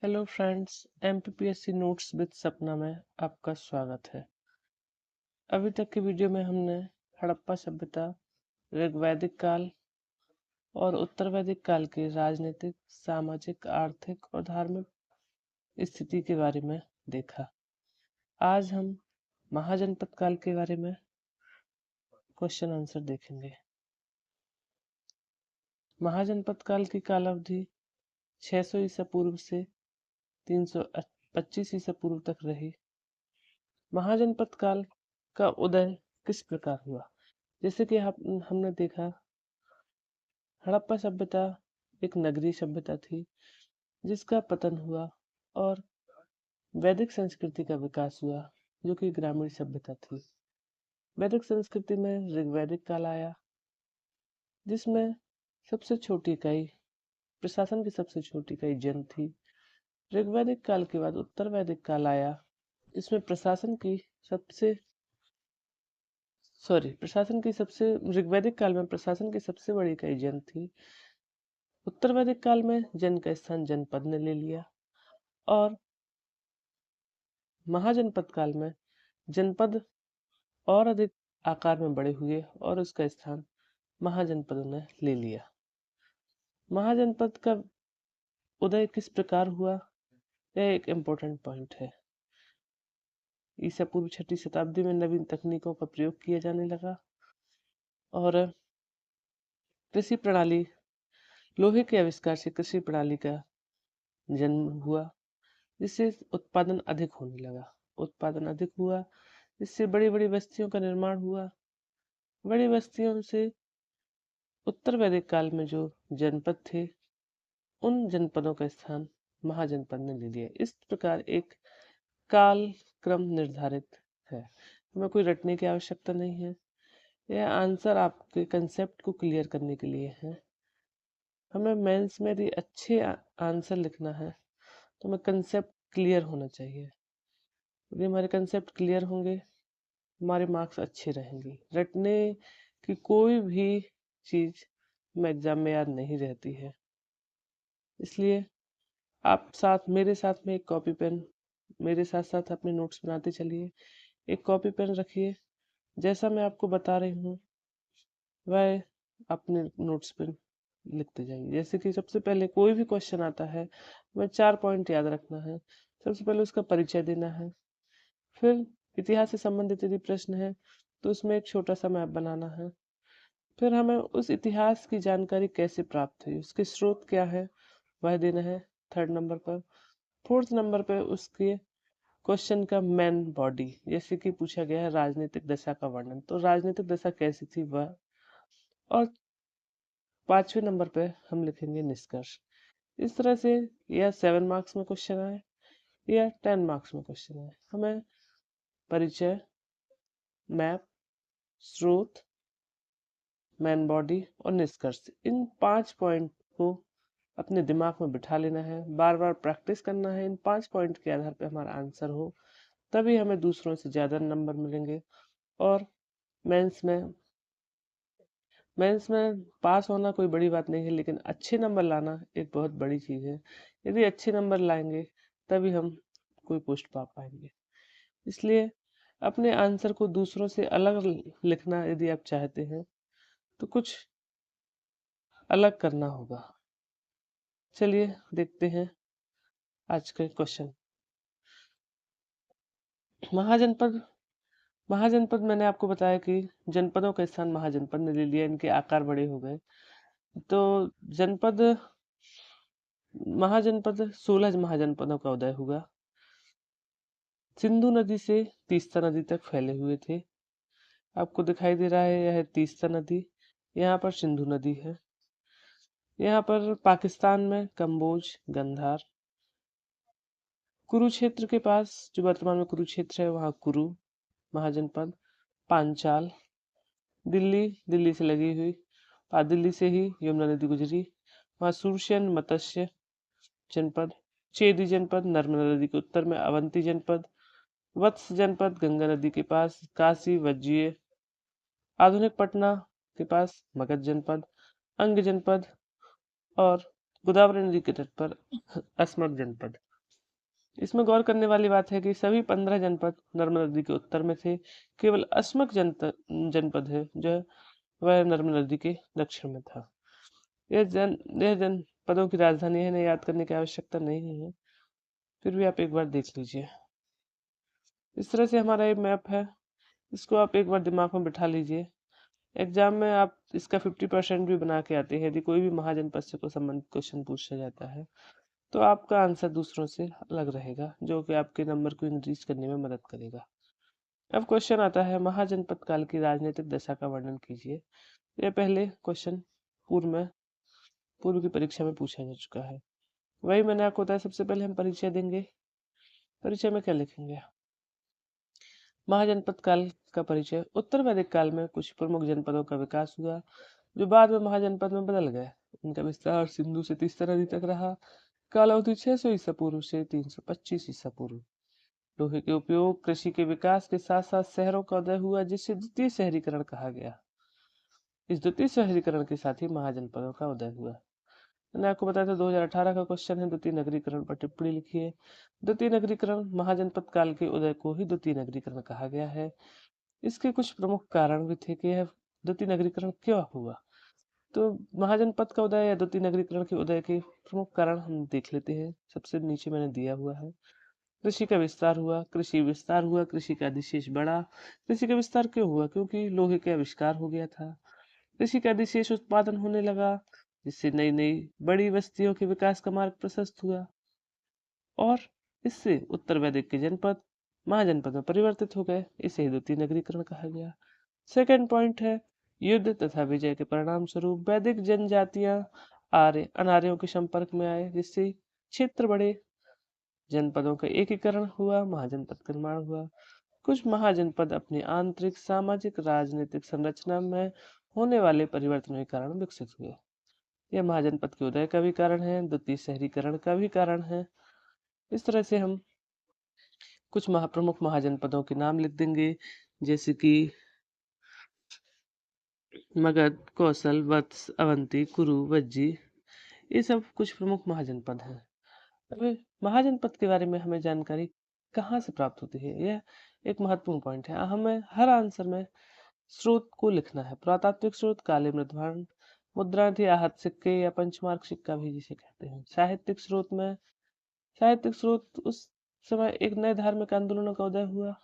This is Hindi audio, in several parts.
Hello friends, MPPSC notes with सपना में आपका स्वागत है। अभी तक की वीडियो में हमने हड़प्पा सभ्यता, ऋग्वैदिक काल और उत्तर वैदिक काल की राजनीतिक, सामाजिक, आर्थिक और धार्मिक स्थिति के बारे में देखा। आज हम महाजनपद काल के बारे में क्वेश्चन आंसर देखेंगे। महाजनपद काल की कालावधि 600 ईसा पूर्व से 325 ईसा पूर्व तक रही। महाजनपद काल का उदय किस प्रकार हुआ? जैसे कि हमने देखा, हड़प्पा सभ्यता एक नगरीय सभ्यता थी जिसका पतन हुआ और वैदिक संस्कृति का विकास हुआ जो कि ग्रामीण सभ्यता थी। वैदिक संस्कृति में ऋग्वैदिक काल आया जिसमें सबसे छोटी इकाई, प्रशासन की सबसे छोटी इकाई जन थी। ऋग्वैदिक काल के बाद उत्तर वैदिक काल आया इसमें ऋग्वैदिक काल में प्रशासन की सबसे बड़ी इकाई जन थी। उत्तर वैदिक काल में जन का स्थान जनपद ने ले लिया और महाजनपद काल में जनपद और अधिक आकार में बड़े हुए और उसका स्थान महाजनपद ने ले लिया। महाजनपद का उदय किस प्रकार हुआ, यह एक इम्पोर्टेंट पॉइंट है। ईसा पूर्व 6वीं शताब्दी में नवीन तकनीकों का प्रयोग किया जाने लगा और कृषि प्रणाली, लोहे के आविष्कार से कृषि प्रणाली का जन्म हुआ जिससे उत्पादन अधिक होने लगा। उत्पादन अधिक हुआ जिससे बड़ी बड़ी बस्तियों का निर्माण हुआ। बड़ी बस्तियों से उत्तर वैदिक काल में जो जनपद थे उन जनपदों का स्थान महाजनपद ने ले लिया। इस प्रकार एक काल क्रम निर्धारित है, हमें कोई रटने की आवश्यकता नहीं है। यह आंसर आपके कंसेप्ट को क्लियर करने के लिए है। हमें मेंस में यदि अच्छे आंसर लिखना है तो हमें कंसेप्ट क्लियर होना चाहिए। यदि हमारे कंसेप्ट क्लियर होंगे हमारे मार्क्स अच्छे रहेंगे। रटने की कोई भी चीज हमें एग्जाम में याद नहीं रहती है, इसलिए आप मेरे साथ में एक कॉपी पेन, मेरे साथ साथ अपने नोट्स बनाते चलिए। एक कॉपी पेन रखिए, जैसा मैं आपको बता रही हूँ वह अपने नोट्स पे लिखते जाइए। जैसे कि सबसे पहले कोई भी क्वेश्चन आता है हमें 4 पॉइंट याद रखना है। सबसे पहले उसका परिचय देना है, फिर इतिहास से संबंधित यदि प्रश्न है तो उसमें एक छोटा सा मैप बनाना है, फिर हमें उस इतिहास की जानकारी कैसे प्राप्त हुई, उसके स्रोत क्या है वह देना है 3rd नंबर पर। 4th नंबर पर उसके क्वेश्चन का मेन बॉडी, जैसे कि पूछा गया है राजनीतिक दशा का वर्णन, तो राजनीतिक दशा कैसी थी वह। और 5वें नंबर पे हम लिखेंगे निष्कर्ष। इस तरह से या 7 मार्क्स में क्वेश्चन आए या 10 मार्क्स में क्वेश्चन आए, हमें परिचय, मैप, स्रोत, मेन बॉडी और निष्कर्ष, इन 5 पॉइंट को अपने दिमाग में बिठा लेना है। बार बार प्रैक्टिस करना है इन 5 पॉइंट के आधार पे हमारा आंसर हो, तभी हमें दूसरों से ज्यादा नंबर मिलेंगे। और मेंस में पास होना कोई बड़ी बात नहीं है, लेकिन अच्छे नंबर लाना एक बहुत बड़ी चीज है। यदि अच्छे नंबर लाएंगे तभी हम कोई पोस्ट पा पाएंगे। इसलिए अपने आंसर को दूसरों से अलग लिखना यदि आप चाहते हैं तो कुछ अलग करना होगा। चलिए देखते हैं आज के क्वेश्चन। महाजनपद महाजनपद मैंने आपको बताया कि जनपदों का स्थान महाजनपद ने ले लिया, इनके आकार बड़े हो गए। तो जनपद महाजनपद 16 महाजनपदों का उदय हुआ। सिंधु नदी से तीस्ता नदी तक फैले हुए थे। आपको दिखाई दे रहा है यह तीस्ता नदी, यहाँ पर सिंधु नदी है। यहाँ पर पाकिस्तान में कंबोज, गंधार, कुरुक्षेत्र के पास जो वर्तमान में कुरुक्षेत्र है वहाँ कुरु महाजनपद, पांचाल, दिल्ली से लगी हुई, दिल्ली से ही यमुना नदी गुजरी, वहाँ सुरसेन मत्स्य जनपद, चेदी जनपद नर्मदा नदी के उत्तर में, अवंती जनपद, वत्स जनपद गंगा नदी के पास, काशी वज्जीय, आधुनिक पटना के पास मगध जनपद, अंग जनपद और गोदावरी नदी के तट पर अस्मक जनपद। इसमें गौर करने वाली बात है कि सभी 15 जनपद नर्मदा नदी के उत्तर में थे। केवल अस्मक जनपद है जो है वह नर्मदा नदी के दक्षिण में था। यह जनपदों की राजधानी है, इन्हें याद करने की आवश्यकता नहीं है, फिर भी आप एक बार देख लीजिए। इस तरह से हमारा ये मैप है, इसको आप एक बार दिमाग में बिठा लीजिए। एग्जाम में आप इसका 50% भी बना के आते हैं। यदि कोई भी महाजनपद से को संबंधित क्वेश्चन पूछा जाता है तो आपका आंसर दूसरों से अलग रहेगा, जो कि आपके नंबर को इंक्रीज करने में मदद करेगा। अब क्वेश्चन आता है, महाजनपद काल की राजनीतिक दशा का वर्णन कीजिए। यह पहले क्वेश्चन पूर्व की परीक्षा में पूछा जा चुका है। वही मैंने आपको बताया, सबसे पहले हम परिचय देंगे। परिचय में क्या लिखेंगे? महाजनपद काल का परिचय। उत्तर वैदिक काल में कुछ प्रमुख जनपदों का विकास हुआ जो बाद में महाजनपद में बदल गए। इनका विस्तार सिंधु से तीस्ता नदी तक रहा। कालावधि 600 ईसा पूर्व से 325 ईसा पूर्व। लोहे के उपयोग, कृषि के विकास के साथ साथ शहरों का उदय हुआ, जिसे द्वितीय शहरीकरण कहा गया। इस द्वितीय शहरीकरण के साथ ही महाजनपदों का उदय हुआ। मैंने आपको बताया था 2018 का क्वेश्चन है, द्वितीय नगरीकरण पर टिप्पणी लिखिए। द्वितीय नगरीकरण, महाजनपद काल के उदय को ही द्वितीय नगरीकरण कहा गया है। इसके कुछ प्रमुख कारण भी थे कि यह द्वितीय नगरीकरण क्यों हुआ। तो महाजनपद का उदय या द्वितीय नगरीकरण के उदय के प्रमुख कारण हम देख लेते हैं। सबसे नीचे मैंने दिया हुआ है। कृषि का विस्तार हुआ, कृषि विस्तार हुआ, कृषि का अधिशेष बढ़ा। कृषि का विस्तार क्यों हुआ? क्योंकि लोहे का आविष्कार हो गया था। कृषि का अधिशेष उत्पादन होने लगा, जिससे नई नई बड़ी बस्तियों के विकास का मार्ग प्रशस्त हुआ और इससे उत्तर वैदिक के जनपद महाजनपद में परिवर्तित हो गए। इसे ही द्वितीय नगरीकरण कहा गया। सेकंड पॉइंट है, युद्ध तथा विजय के परिणाम स्वरूप वैदिक जनजातियां आर्य अनार्यों के संपर्क में आए, जिससे क्षेत्र बढ़े, जनपदों का एकीकरण हुआ, महाजनपद का निर्माण हुआ। कुछ महाजनपद अपनी आंतरिक सामाजिक राजनीतिक संरचना में होने वाले परिवर्तनों के कारण विकसित हुए। यह महाजनपद के उदय का भी कारण है, द्वितीय शहरीकरण का भी कारण है। इस तरह से हम कुछ प्रमुख महाजनपदों के नाम लिख देंगे, जैसे कि मगध, कौशल, वत्स, अवंती, कुरु, वज्जी। ये सब कुछ प्रमुख महाजनपद हैं। अभी महाजनपद के बारे में हमें जानकारी कहाँ से प्राप्त होती है, यह एक महत्वपूर्ण पॉइंट है। हमें हर आंसर में स्रोत को लिखना है। पुरातात्विक स्रोत, काले मृदभांड, मुद्रांत या आहत सिक्के या पंचमार्क सिक्का भी जिसे कहते हैं। साहित्यिक स्रोत, उस समय एक नए धार्मिक आंदोलनों का उदय हुआ,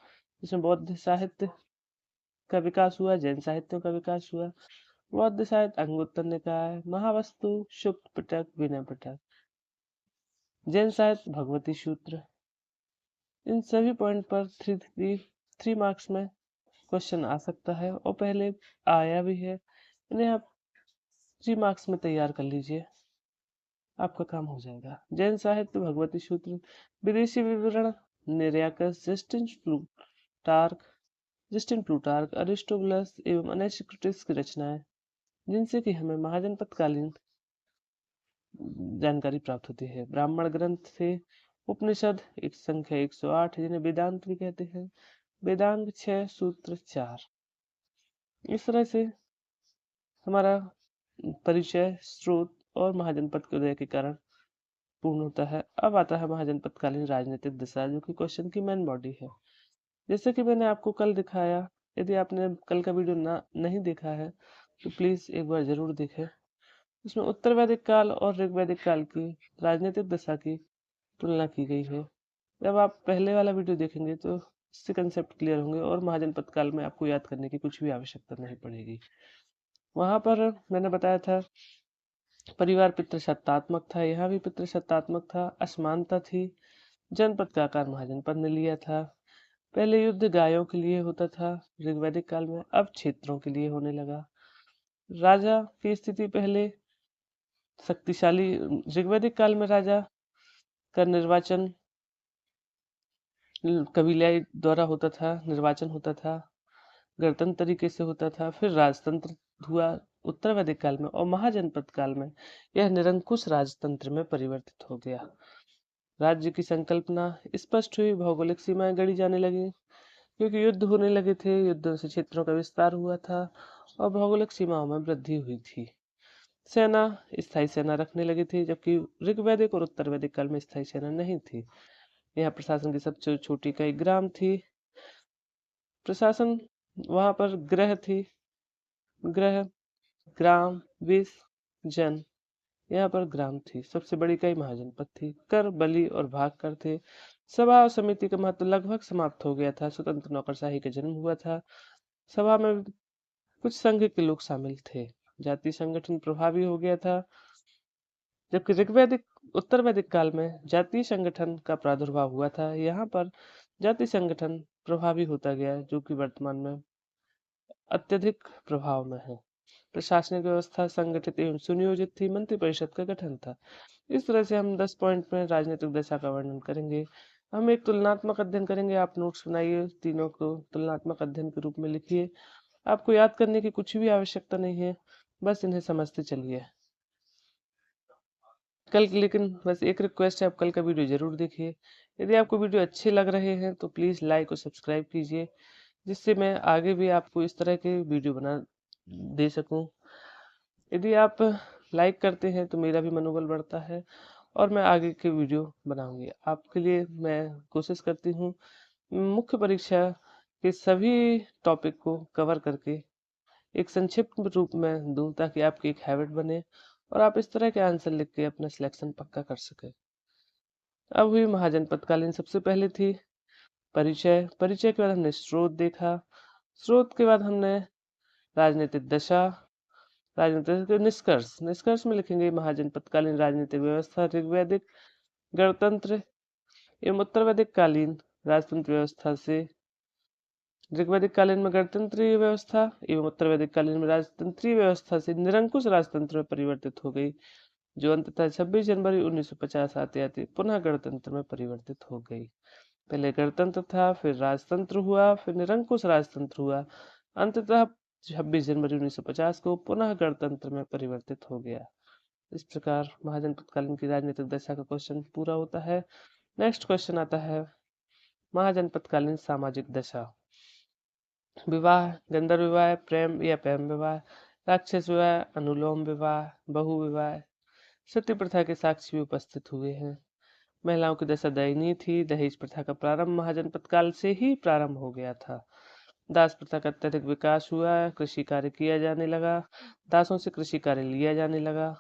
जिसमें बौद्ध साहित्य का विकास हुआ, जैन साहित्यों का विकास हुआ। बौद्ध साहित्य अंगुत्तर निकाय, महावस्तु, सुप्त पिटक, विनय पिटक। जैन साहित्य भगवती सूत्र। इन सभी पॉइंट पर 3 मार्क्स में क्वेश्चन आ सकता है और पहले आया भी है। इन्हें आप 3 मार्क्स में तैयार कर लीजिए, आपका काम हो जाएगा। जैन साहित्य भगवती सूत्र, विदेशी विवरण, निरयाकस, जस्टिन प्लूटार्क, अरिस्टोबुलस एवं अनैक्सिटिस की रचनाएं, जिनसे कि हमें महाजनपद कालीन जानकारी प्राप्त होती है। ब्राह्मण ग्रंथ से उपनिषद, एक संख्या 108, जिन्हें वेदांत भी कहते हैं। वेदांग 6, सूत्र 4। इस तरह से हमारा परिचय, स्रोत और महाजनपद के उदय के कारण पूर्ण होता है। अब आता है महाजनपद कालीन राजनीतिक दशा, जो कि क्वेश्चन की मेन बॉडी है। जैसे कि मैंने आपको कल दिखाया, यदि आपने कल का वीडियो नहीं देखा है तो प्लीज एक बार जरूर देखें। इसमें उत्तर वैदिक काल और ऋग वैदिक काल की राजनीतिक दशा की तुलना की गई है। जब आप पहले वाला वीडियो देखेंगे तो इससे कंसेप्ट क्लियर होंगे और महाजनपद काल में आपको याद करने की कुछ भी आवश्यकता नहीं पड़ेगी। वहां पर मैंने बताया था परिवार पितृसत्तात्मक था, यहाँ भी पितृसत्तात्मक था, असमानता थी। जनपद का आकार महाजनपद ने लिया था। पहले युद्ध गायों के लिए होता था ऋग्वैदिक काल में, अब क्षेत्रों के लिए होने लगा। राजा की स्थिति पहले शक्तिशाली, ऋग्वैदिक काल में राजा का निर्वाचन कबीले द्वारा होता था, निर्वाचन होता था, गणतंत्र तरीके से होता था। फिर राजतंत्र हुआ उत्तर वैदिक काल में और महाजनपद काल में यह निरंकुश राजतंत्र में परिवर्तित हो गया। राज्य की संकल्पना स्पष्ट हुई, भौगोलिक सीमाएं गढ़ी जाने लगी क्योंकि युद्ध होने लगे थे। युद्धों से क्षेत्रों का विस्तार हुआ था और भौगोलिक सीमाओं में वृद्धि हुई थी। सेना, स्थायी सेना रखने लगी थी, जबकि ऋग्वैदिक और उत्तर वैदिक काल में स्थायी सेना नहीं थी। यहाँ प्रशासन की सबसे छोटी इकाई ग्राम थी। प्रशासन वहां पर ग्रह थी, ग्रह, ग्राम, विस, जन। यहाँ पर ग्राम थी। सबसे बड़ी इकाई महाजनपद थी। कर, बलि और भाग कर थे। सभा और समिति का महत्व लगभग समाप्त हो गया था। स्वतंत्र नौकरशाही का जन्म हुआ था। सभा में कुछ संघ के लोग शामिल थे। जाति संगठन प्रभावी हो गया था। जबकि ऋग्वैदिक उत्तर वैदिक काल में जातीय संगठन का प्रादुर्भाव हुआ था। यहाँ पर जाति संगठन प्रभावी होता गया, जो कि वर्तमान में अत्यधिक प्रभाव में है। प्रशासनिक व्यवस्था संगठित एवं सुनियोजित थी। मंत्रिपरिषद का गठन था। इस तरह से हम 10 पॉइंट में राजनीतिक दशा का वर्णन करेंगे। हम एक तुलनात्मक अध्ययन करेंगे। आप नोट्स बनाइए, तीनों को तुलनात्मक अध्ययन के रूप में लिखिए। आपको याद करने की कुछ भी आवश्यकता नहीं है, बस इन्हें समझते चलिए। कल लेकिन बस एक रिक्वेस्ट है, आप कल का वीडियो जरूर देखिए। यदि आपको वीडियो अच्छे लग रहे हैं तो प्लीज़ लाइक और सब्सक्राइब कीजिए, जिससे मैं आगे भी आपको इस तरह के वीडियो बना दे सकूं। यदि आप लाइक करते हैं तो मेरा भी मनोबल बढ़ता है और मैं आगे के वीडियो बनाऊंगी। आपके लिए मैं कोशिश करती हूँ मुख्य परीक्षा के सभी टॉपिक को कवर करके एक संक्षिप्त रूप में दूं, ताकि आपकी एक हैबिट बने और आप इस तरह के आंसर लिख के अपना सिलेक्शन पक्का कर सके। अब हुई महाजनपदकालीन। सबसे पहले थी परिचय। परिचय के बाद हमने स्रोत देखा। स्रोत के बाद हमने राजनीतिक दशा। राजनीतिक निष्कर्ष। निष्कर्ष में लिखेंगे महाजनपदकालीन राजनीतिक व्यवस्था ऋग्वैदिक गणतंत्र एवं उत्तर वैदिक कालीन राजतंत्र व्यवस्था से ऋग्वैदिक कालीन में गणतंत्रीय व्यवस्था एवं उत्तर वैदिक कालीन में राजतंत्रीय व्यवस्था से निरंकुश राजतंत्र में परिवर्तित हो गई, जो अंततः 26 जनवरी 1950 आते आते पुनः गणतंत्र में परिवर्तित हो गई। पहले गणतंत्र था, फिर राजतंत्र हुआ, फिर निरंकुश राजतंत्र हुआ, अंततः 26 जनवरी 1950 को पुनः गणतंत्र में परिवर्तित हो गया। इस प्रकार महाजनपदकालीन की राजनीतिक दशा का क्वेश्चन पूरा होता है। नेक्स्ट क्वेश्चन आता है महाजनपदकालीन सामाजिक दशा। विवाह, गंधर्व विवाह, प्रेम या प्रेम विवाह, राक्षस विवाह, अनुलोम विवाह, बहु विवाह, सती प्रथा के साक्ष्य भी उपस्थित हुए हैं। महिलाओं की दशा दयनीय थी। दहेज प्रथा का प्रारंभ महाजनपद काल से ही प्रारंभ हो गया था। दास प्रथा का अत्यधिक विकास हुआ। कृषि कार्य किया जाने लगा। दासों से कृषि कार्य लिया जाने लगा।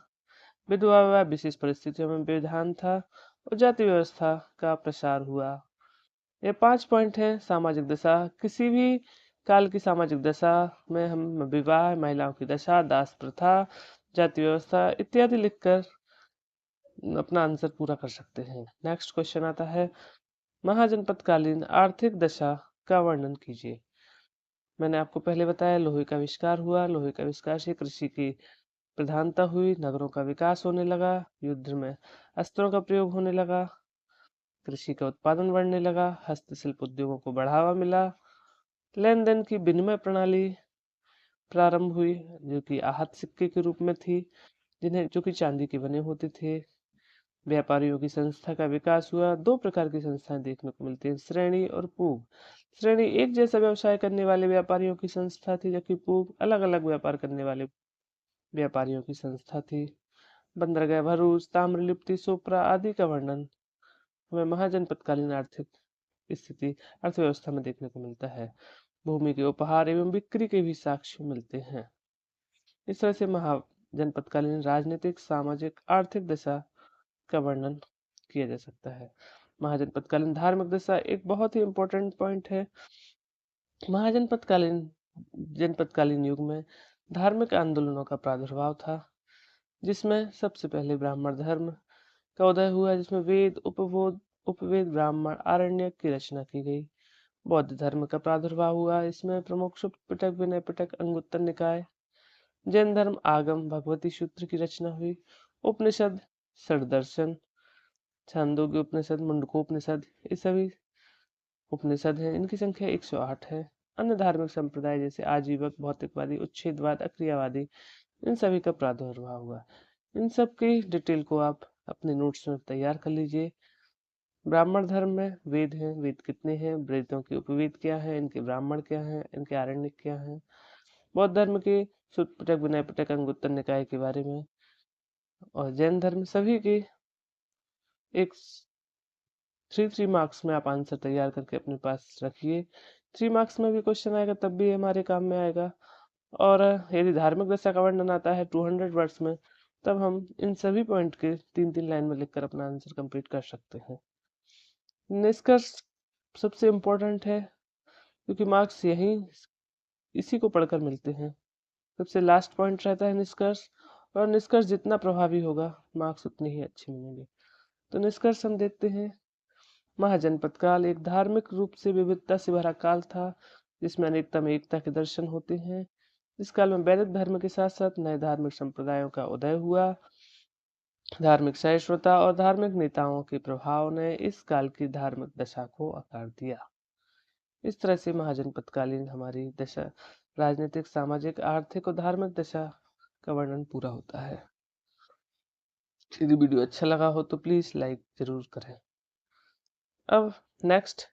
विधवा विवाह विशेष परिस्थितियों में विधान था और जाति व्यवस्था का प्रसार हुआ। ये 5 पॉइंट है सामाजिक दशा। किसी भी काल की सामाजिक दशा में हम विवाह, महिलाओं की दशा, दास प्रथा, जाति व्यवस्था इत्यादि लिखकर अपना आंसर पूरा कर सकते हैं। नेक्स्ट क्वेश्चन आता है महाजनपदकालीन आर्थिक दशा का वर्णन कीजिए। मैंने आपको पहले बताया लोहे का आविष्कार हुआ। लोहे का आविष्कार से कृषि की प्रधानता हुई। नगरों का विकास होने लगा। युद्ध में अस्त्रों का प्रयोग होने लगा। कृषि का उत्पादन बढ़ने लगा। हस्तशिल्प उद्योगों को बढ़ावा मिला। लेन देन की विनिमय प्रणाली प्रारंभ हुई, जो कि आहत सिक्के के रूप में थी, जो कि चांदी के बने होते थे। व्यापारियों की संस्था का विकास हुआ। 2 प्रकार की संस्थाएं देखने को मिलती हैं, श्रेणी और पूग। श्रेणी एक जैसा व्यवसाय करने वाले व्यापारियों की संस्था थी, जबकि पूग अलग अलग व्यापार करने वाले व्यापारियों की संस्था थी। बंदरगाह भरूच, ताम्रलिप्ति, सोपरा आदि का वर्णन हमें महाजनपदकालीन आर्थिक स्थिति अर्थव्यवस्था में देखने को मिलता है। भूमि के उपहार एवं बिक्री के भी साक्ष्य मिलते हैं। इस तरह से महाजनपदकालीन राजनीतिक, सामाजिक, आर्थिक दशा का वर्णन किया जा सकता है। महाजनपदकालीन धार्मिक दशा एक बहुत ही इंपॉर्टेंट पॉइंट है। जनपदकालीन युग में धार्मिक आंदोलनों का प्रादुर्भाव था, जिसमें सबसे पहले ब्राह्मण धर्म का उदय हुआ, जिसमें वेद, उपवेद, ब्राह्मण, आरण्यक की रचना की गई। बौद्ध धर्म का प्रादुर्भाव हुआ। इसमें प्रमुख सुक्त पिटक, विनय पिटक, अंगुत्तर निकाय। जैन धर्म आगम, भगवती सूत्र की रचना हुई। उपनिषद, षड्दर्शन, छांदोग्य उपनिषद, मुंडकोपनिषद, ये सभी उपनिषद हैं। इनकी संख्या 108 है। अन्य धार्मिक संप्रदाय जैसे आजीवक, भौतिकवादी, उच्छेदवाद, अक्रियावादी, इन सभी का प्रादुर्भाव हुआ। इन सब की डिटेल को आप अपने नोट्स में तैयार कर लीजिए। ब्राह्मण धर्म में वेद हैं। वेद कितने हैं? वेदों के उपवेद क्या है, इनके ब्राह्मण क्या हैं, इनके आरण्यक क्या हैं। बौद्ध धर्म के सुत्त पिटक, विनय पिटक, अंगुत्तर निकाय के बारे में। और जैन धर्म सभी की एक 3 मार्क्स में आप आंसर तैयार करके अपने पास रखिए। 3 मार्क्स में भी क्वेश्चन आएगा तब भी हमारे काम में आएगा। और यदि धार्मिक दशा का वर्णन आता है 200 वर्ड्स में, तब हम इन सभी पॉइंट के 3-3 लाइन में लिखकर अपना आंसर कंप्लीट कर सकते हैं। निष्कर्ष सबसे इम्पोर्टेंट है, क्योंकि मार्क्स यही इसी को पढ़कर मिलते हैं। सबसे लास्ट पॉइंट रहता है निष्कर्ष, और निष्कर्ष जितना प्रभावी होगा मार्क्स उतने ही अच्छे मिलेंगे। तो निष्कर्ष हम देखते हैं। महाजनपद काल एक धार्मिक रूप से विविधता से भरा काल था, जिसमें अनेकता में एकता के दर्शन होते हैं। इस काल में वैदिक धर्म के साथ साथ नए धार्मिक संप्रदायों का उदय हुआ। धार्मिक सहिष्णुता और धार्मिक नेताओं के प्रभाव ने इस काल की धार्मिक दशा को आकार दिया। इस तरह से महाजनपदकालीन हमारी दशा राजनीतिक, सामाजिक, आर्थिक और धार्मिक दशा का वर्णन पूरा होता है। यदि वीडियो अच्छा लगा हो तो प्लीज लाइक जरूर करें। अब नेक्स्ट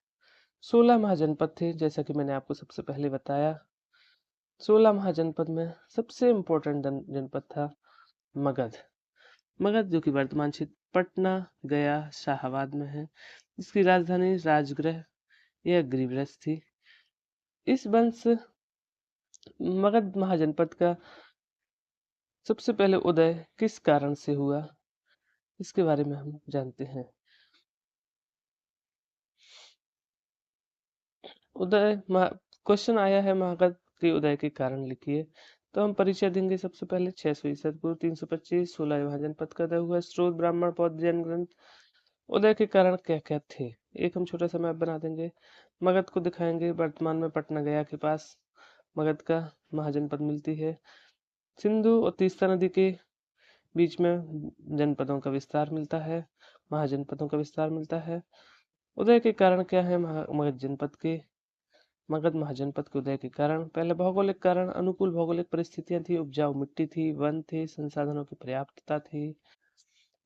16 महाजनपद थे, जैसा कि मैंने आपको सबसे पहले बताया। 16 महाजनपद में सबसे इम्पोर्टेंट जनपद था मगध। मगध जो कि वर्तमान क्षेत्र पटना, गया, शाहाबाद में है। इसकी राजधानी राजगृह या ग्रीवरस थी। इस वंश मगध महाजनपद का सबसे पहले उदय किस कारण से हुआ, इसके बारे में हम जानते हैं। क्वेश्चन आया है मगध के उदय के कारण लिखिए। तो हम परिचय देंगे सबसे पहले। 600 ईसा पूर्व 325 16 महाजनपद का उदय हुआ। स्रोत ब्राह्मण बौद्ध जैन ग्रंथ। उदय के कारण क्या क्या थे, एक हम छोटा सा मैप बना देंगे। मगध को दिखाएंगे। वर्तमान में पटना गया के पास मगध का महाजनपद मिलती है। सिंधु और तीस्ता नदी के बीच में जनपदों का विस्तार मिलता है, महाजनपदों का विस्तार मिलता है। उदय के कारण क्या है मगध जनपद के, मगध महाजनपद के उदय के कारण? पहले भौगोलिक कारण, अनुकूल भौगोलिक परिस्थितियां थी, उपजाऊ मिट्टी थी, वन थे, संसाधनों की पर्याप्तता थी।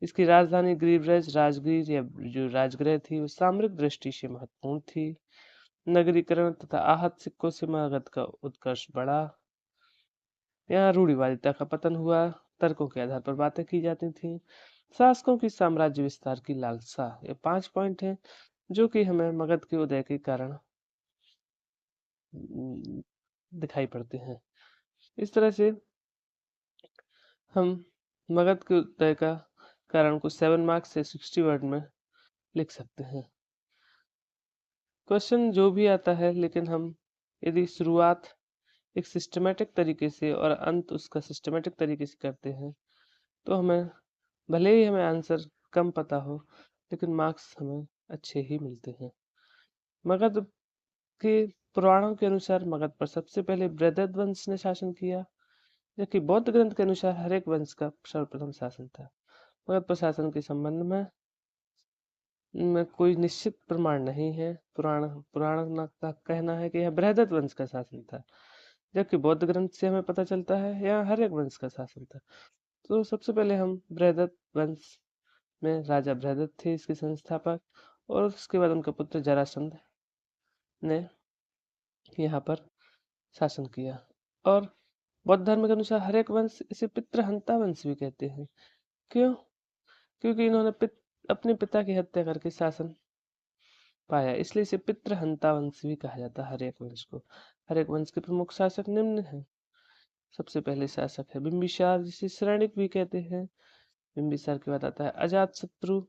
इसकी राजधानी ग्रीवराज राजगीर या जो राजगृह थी वो सामरिक दृष्टि से महत्वपूर्ण थी। नगरीकरण तथा आहत सिक्कों से मगध का उत्कर्ष बढ़ा। यहाँ रूढ़िवादिता का पतन हुआ। तर्कों के आधार पर बातें की जाती थी। शासकों की साम्राज्य विस्तार की लालसा। ये 5 पॉइंट हैं जो कि हमें मगध के उदय के कारण दिखाई पड़ते हैं। इस तरह से हम मगध के उदय का कारण को 7 मार्क्स से 60 वर्ड में लिख सकते हैं। क्वेश्चन जो भी आता है, लेकिन हम यदि शुरुआत एक सिस्टमेटिक तरीके से और अंत उसका सिस्टमेटिक तरीके से करते हैं तो हमें भले ही हमें आंसर कम पता हो, लेकिन मार्क्स हमें अच्छे ही मिलते हैं। मगध के पुराणों के अनुसार मगध पर सबसे पहले बृहद्रथ वंश ने शासन किया, जबकि बौद्ध ग्रंथ के अनुसार हरेक वंश का सर्वप्रथम शासन था। मगध पर शासन के संबंध में कोई निश्चित प्रमाण नहीं है। पुराण का कहना है कि यह बृहद्रथ वंश का शासन था, जबकि बौद्ध ग्रंथ से हमें पता चलता है यहाँ हरेक वंश का शासन था। तो सबसे पहले हम बृहद्रथ वंश में राजा बृहद्रथ थे इसके संस्थापक, और उसके बाद उनका पुत्र जरासंध ने यहाँ पर शासन किया। और बौद्ध धर्म के अनुसार हरेक वंश इसे पितृहंता वंश भी कहते हैं। क्यों? क्योंकि इन्होंने अपने पिता की हत्या करके शासन पाया, इसलिए इसे पितृहंता वंश भी कहा जाता है हरेक वंश को। हरेक वंश के प्रमुख शासक निम्न हैं। सबसे पहले शासक है बिंबिसार, जिसे श्रेणिक भी कहते हैं। बिंबिसार के बाद आता है अजातशत्रु।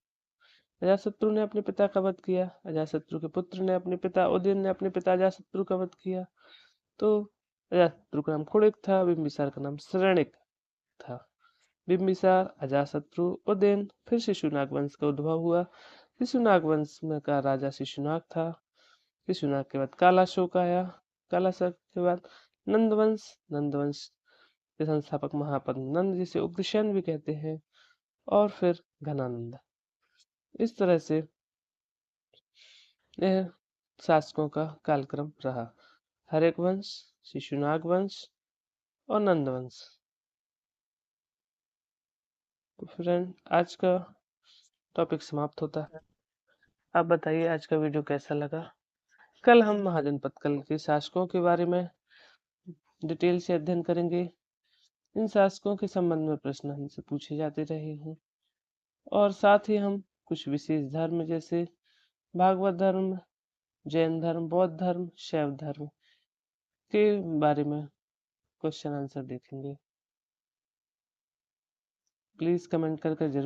अजातशत्रु ने अपने पिता का वध किया। अजातशत्रु के पुत्र ने अपने पिता उदयन ने अपने पिता अजातशत्रु का वध किया। तो अजातशत्रु का नाम खुड़िक था, बिंबिसार का नाम श्रेणिक था। बिंबिसार, अजातशत्रु, उदयन, फिर शिशुनाग वंश का उद्भव हुआ। शिशुनाग वंश में का राजा शिशुनाग था। शिशुनाग के बाद कालाशोक आया। कालाशोक के बाद नंदवंश। नंदवंश के संस्थापक महापद्म नंद, जिसे उग्रसेन भी कहते हैं, और फिर घनानंद। इस तरह से यह शासकों का कालक्रम रहा। हरेक वंश, शिशुनाग वंश और नंदवंश। तो फ्रेंड, आज का टॉपिक समाप्त होता है। आप बताइए आज का वीडियो कैसा लगा। कल हम महाजनपद कल के शासकों के बारे में डिटेल से अध्ययन करेंगे। इन शासकों के संबंध में प्रश्न हमसे पूछे जाते रहे हैं, और साथ ही हम कुछ विशेष धर्म जैसे भागवत धर्म, जैन धर्म, बौद्ध धर्म, शैव धर्म के बारे में क्वेश्चन आंसर देखेंगे। प्लीज कमेंट करके जरूर